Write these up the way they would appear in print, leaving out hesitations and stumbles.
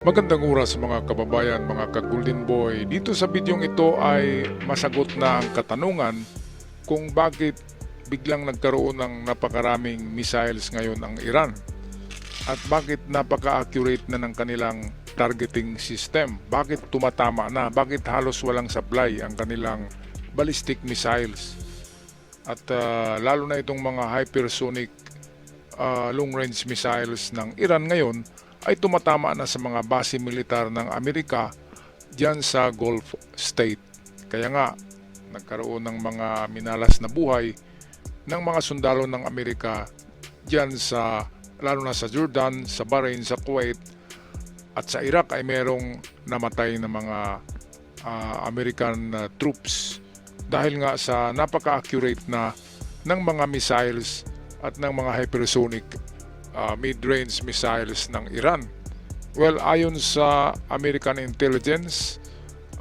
Magandang oras mga kababayan, mga ka-Golden Boy. Dito sa bidyong ito ay masagot na ang katanungan kung bakit biglang nagkaroon ng napakaraming missiles ngayon ang Iran at bakit napaka-accurate na ng kanilang targeting system. Bakit tumatama na? Bakit halos walang supply ang kanilang ballistic missiles? At lalo na itong mga hypersonic long-range missiles ng Iran ngayon ay tumatama na sa mga base militar ng Amerika diyan sa Gulf State. Kaya nga, nagkaroon ng mga minalas na buhay ng mga sundalo ng Amerika diyan sa, lalo na sa Jordan, sa Bahrain, sa Kuwait, at sa Iraq ay merong namatay na mga American troops dahil nga sa napaka-accurate na ng mga missiles at ng mga hypersonic mid-range missiles ng Iran. Well, ayon sa American intelligence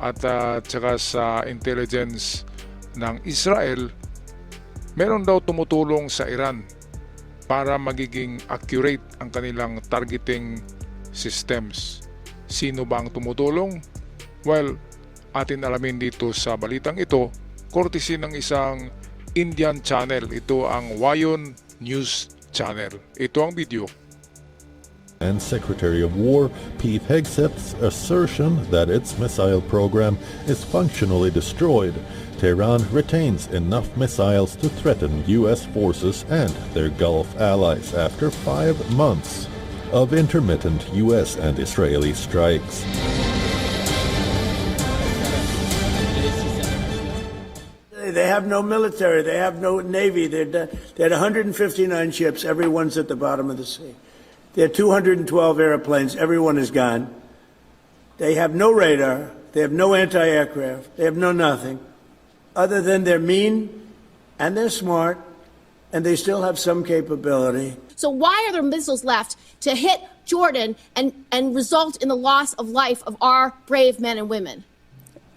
at saka sa intelligence ng Israel, meron daw tumutulong sa Iran para magiging accurate ang kanilang targeting systems. Sino ba ang tumutulong? Well, atin alamin dito sa balitang ito, courtesy ng isang Indian channel. Ito ang Wayon News Channel. Ito ang video. And Secretary of War Pete Hegseth's assertion that its missile program is functionally destroyed. Tehran retains enough missiles to threaten U.S. forces and their Gulf allies after 5 months of intermittent U.S. and Israeli strikes. They have no military. They have no navy. They had 159 ships. Everyone's at the bottom of the sea. They had 212 airplanes. Everyone is gone. They have no radar. They have no anti-aircraft. They have no nothing. Other than they're mean and they're smart and they still have some capability. So why are there missiles left to hit Jordan and result in the loss of life of our brave men and women?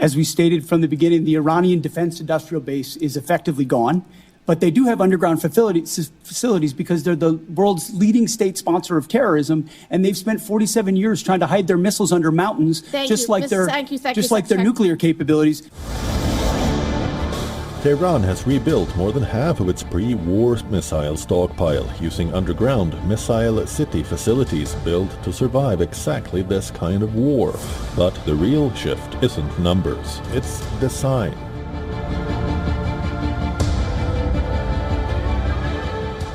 As we stated from the beginning, the Iranian defense industrial base is effectively gone, but they do have underground facilities because they're the world's leading state sponsor of terrorism, and they've spent 47 years trying to hide their missiles under mountains, like their nuclear capabilities. Tehran has rebuilt more than half of its pre-war missile stockpile using underground missile city facilities built to survive exactly this kind of war. But the real shift isn't numbers, it's design.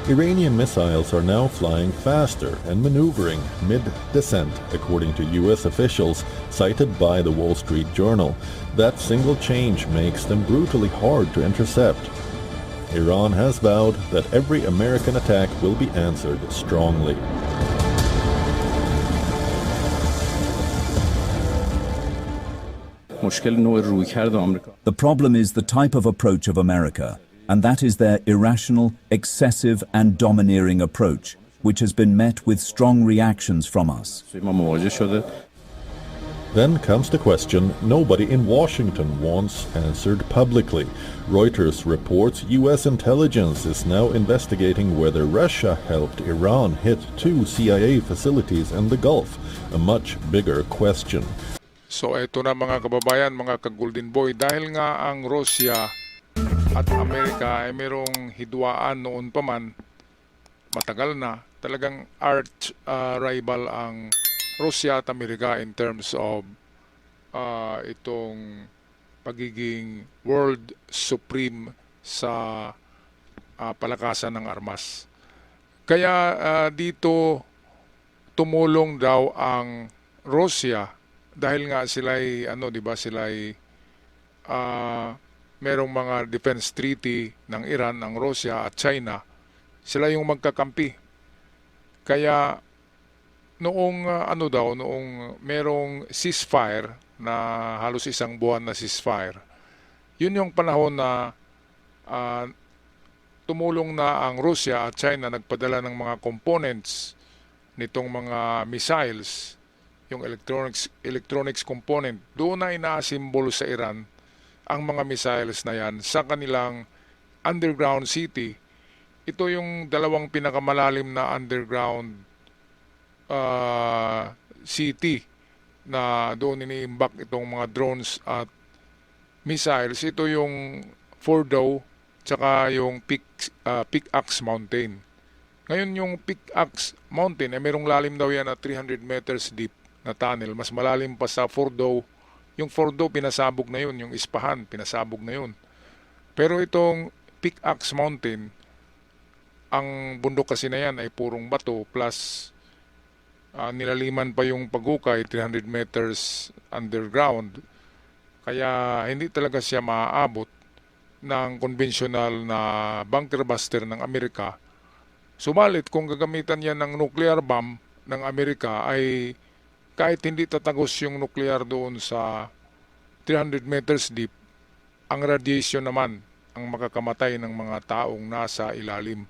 Iranian missiles are now flying faster and maneuvering mid-descent, according to U.S. officials cited by the Wall Street Journal. That single change makes them brutally hard to intercept. Iran has vowed that every American attack will be answered strongly. The problem is the type of approach of America, and that is their irrational, excessive and domineering approach, which has been met with strong reactions from us. Then comes the question nobody in Washington wants answered publicly. Reuters reports U.S. intelligence is now investigating whether Russia helped Iran hit 2 CIA facilities in the Gulf, a much bigger question. So ito na mga kababayan, mga ka-Golden Boy, dahil nga ang Russia at Amerika ay merong hidwaan noon pa man, matagal na, talagang arch rival ang Russia at Amerika in terms of itong pagiging world supreme sa palakasan ng armas. Kaya dito tumulong daw ang Russia dahil nga sila'y merong mga defense treaty ng Iran, ng Russia at China. Sila yung magkakampi. Kaya noong noong merong ceasefire na halos 1 buwan na ceasefire, yun yung panahon na tumulong na ang Russia at China, nagpadala ng mga components nitong mga missiles, yung electronics component. Doon na inaasimbolo sa Iran ang mga missiles na yan sa kanilang underground city. Ito yung dalawang pinakamalalim na underground city na doon iniimbak itong mga drones at missiles. Ito yung Fordow tsaka yung Pickaxe Mountain. Ngayon yung Pickaxe Mountain ay merong lalim daw yan na 300 meters deep na tunnel. Mas malalim pa sa Fordow. Yung Fordow pinasabog na yun, yung Ispahan pinasabog na yun. Pero itong Pickaxe Mountain, ang bundok kasi na yan ay purong bato plus nilaliman pa yung paghukay 300 meters underground. Kaya hindi talaga siya maaabot ng konbensyonal na bunker buster ng Amerika. Subalit kung gagamitan yan ng nuclear bomb ng Amerika ay kahit hindi tatagos yung nuclear doon sa 300 meters deep, ang radiation naman ang makakamatay ng mga taong nasa ilalim.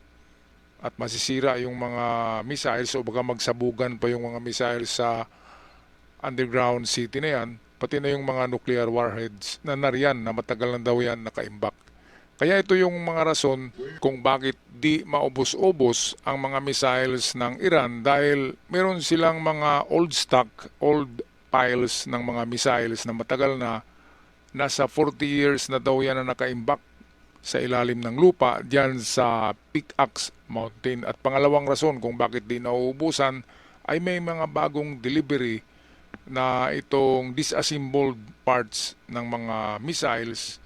At masisira yung mga missiles o baka magsabugan pa yung mga missiles sa underground city na yan, pati na yung mga nuclear warheads na nariyan na matagal na daw yan nakaimbak. Kaya ito yung mga rason kung bakit di maubos-ubos ang mga missiles ng Iran dahil meron silang mga old stock, old piles ng mga missiles na matagal na, nasa 40 years na daw yan na nakaimbak sa ilalim ng lupa diyan sa Pickaxe Mountain. At pangalawang rason kung bakit di nauubusan ay may mga bagong delivery na itong disassembled parts ng mga missiles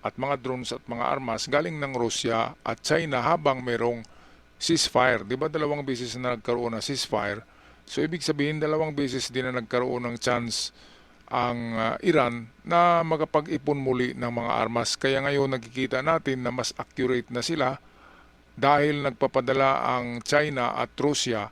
at mga drones at mga armas galing ng Russia at China habang merong ceasefire. Di ba 2 beses na nagkaroon ng ceasefire? So ibig sabihin 2 beses din na nagkaroon ng chance ang Iran na makapag-ipon muli ng mga armas. Kaya ngayon nakikita natin na mas accurate na sila dahil nagpapadala ang China at Russia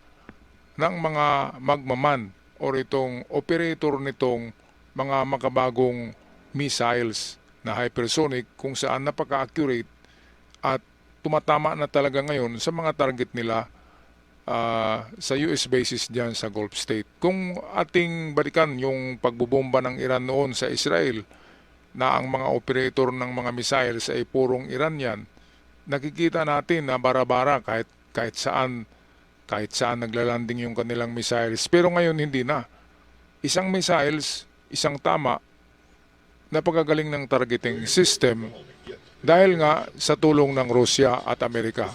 ng mga magmaman o itong operator nitong mga makabagong missiles na hypersonic kung saan napaka-accurate at tumatama na talaga ngayon sa mga target nila sa US bases dyan sa Gulf State. Kung ating balikan yung pagbubomba ng Iran noon sa Israel na ang mga operator ng mga missiles ay purong Iranian, nakikita natin na bara-bara kahit saan naglalanding yung kanilang missiles. Pero ngayon hindi na. Isang missiles, isang tama, napakagaling ng targeting system dahil nga sa tulong ng Russia at Amerika.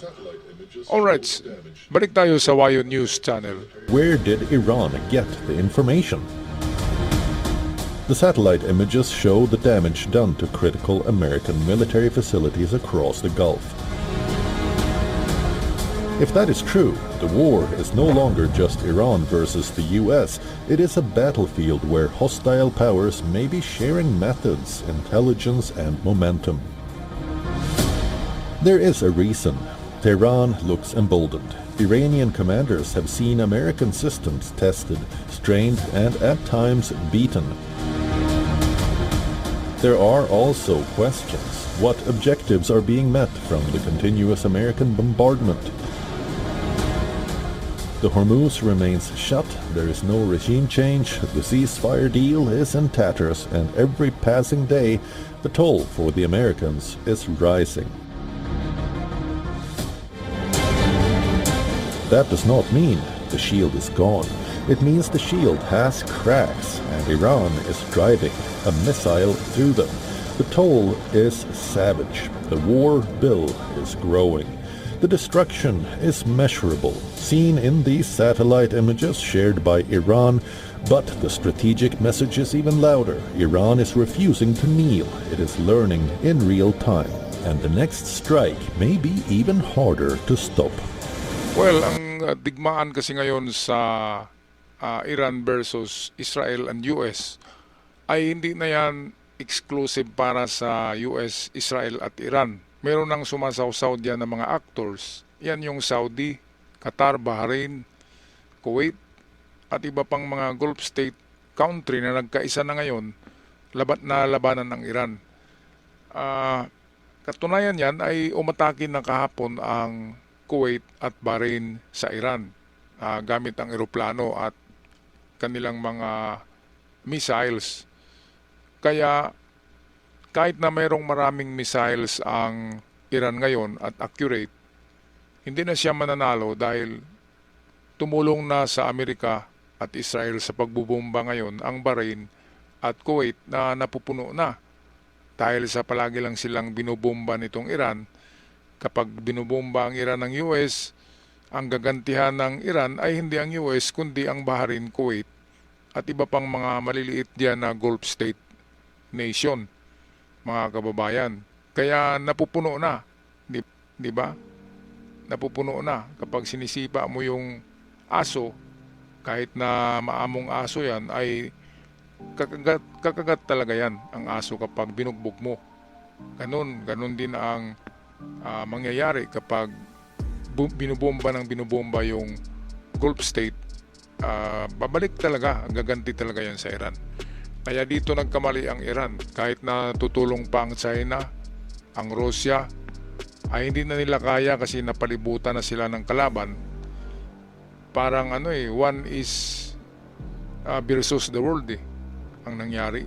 Alright, balik tayo sa Wayo News Channel. Where did Iran get the information? The satellite images show the damage done to critical American military facilities across the Gulf. If that is true, the war is no longer just Iran versus the US. It is a battlefield where hostile powers may be sharing methods, intelligence, and momentum. There is a reason. Tehran looks emboldened. Iranian commanders have seen American systems tested, strained, and at times beaten. There are also questions. What objectives are being met from the continuous American bombardment? The Hormuz remains shut, there is no regime change, the ceasefire deal is in tatters, and every passing day, the toll for the Americans is rising. That does not mean the shield is gone. It means the shield has cracks, and Iran is driving a missile through them. The toll is savage. The war bill is growing. The destruction is measurable, seen in these satellite images shared by Iran, but the strategic message is even louder. Iran is refusing to kneel. It is learning in real time, and the next strike may be even harder to stop. Well, ang digmaan kasi ngayon sa Iran versus Israel and US ay hindi na yan exclusive para sa US, Israel at Iran. Meron nang sumasawsaw diyan ng mga actors. Yan yung Saudi, Qatar, Bahrain, Kuwait at iba pang mga Gulf State country na nagkaisa na ngayon labanan ng Iran. Katunayan yan ay umatake na kahapon ang Kuwait at Bahrain sa Iran gamit ang eroplano at kanilang mga missiles. Kaya kahit na mayroong maraming missiles ang Iran ngayon at accurate, hindi na siya mananalo dahil tumulong na sa Amerika at Israel sa pagbubomba ngayon ang Bahrain at Kuwait na napupuno na dahil sa palagi lang silang binubomba nitong Iran. Kapag binubomba ang Iran ng US, ang gagantihan ng Iran ay hindi ang US kundi ang Bahrain, Kuwait at iba pang mga maliliit diyan na Gulf State nation, mga kababayan. Kaya napupuno na, di ba? Napupuno na kapag sinisipa mo yung aso, kahit na maamong aso yan, ay kakagat talaga yan ang aso kapag binugbog mo. Ganun din ang mangyayari kapag binubomba yung Gulf State. Babalik talaga, gaganti talaga yan sa Iran. Kaya dito nagkamali ang Iran. Kahit na tutulong pa ang China, ang Russia, ay hindi na nila kaya kasi napalibutan na sila ng kalaban. Parang one is versus the world ang nangyari.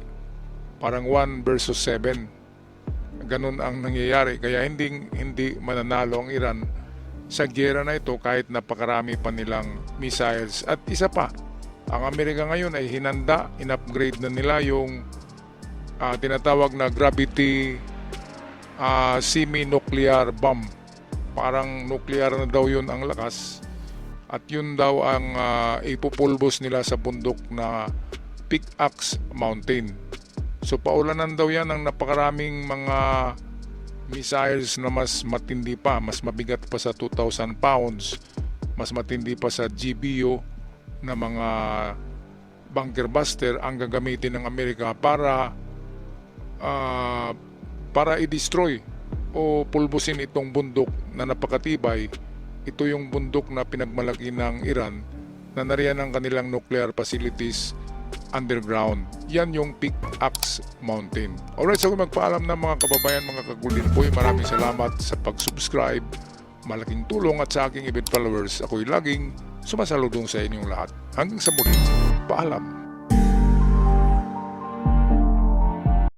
Parang 1 versus 7. Ganun ang nangyayari. Kaya hindi mananalo ang Iran sa giyera na ito kahit napakarami pa nilang missiles. At isa pa, ang Amerika ngayon ay hinanda, in-upgrade na nila yung tinatawag na gravity semi-nuclear bomb. Parang nuclear na daw yun ang lakas. At yun daw ang ipupulbos nila sa bundok na Pickaxe Mountain. So paulanan daw yan ng napakaraming mga missiles na mas matindi pa, mas mabigat pa sa 2,000 pounds, mas matindi pa sa GBU na mga bunker buster ang gagamitin ng Amerika para i-destroy o pulbusin itong bundok na napakatibay. Ito yung bundok na pinagmalaki ng Iran na nariyan ang kanilang nuclear facilities underground. Yan yung Pickaxe Mountain. Alright, so magpaalam na mga kababayan, mga kagulin boy. Maraming salamat sa pag-subscribe. Malaking tulong at sa aking event followers. Ako'y laging sumasaludong sa inyong lahat. Hanggang sa muli. Paalam.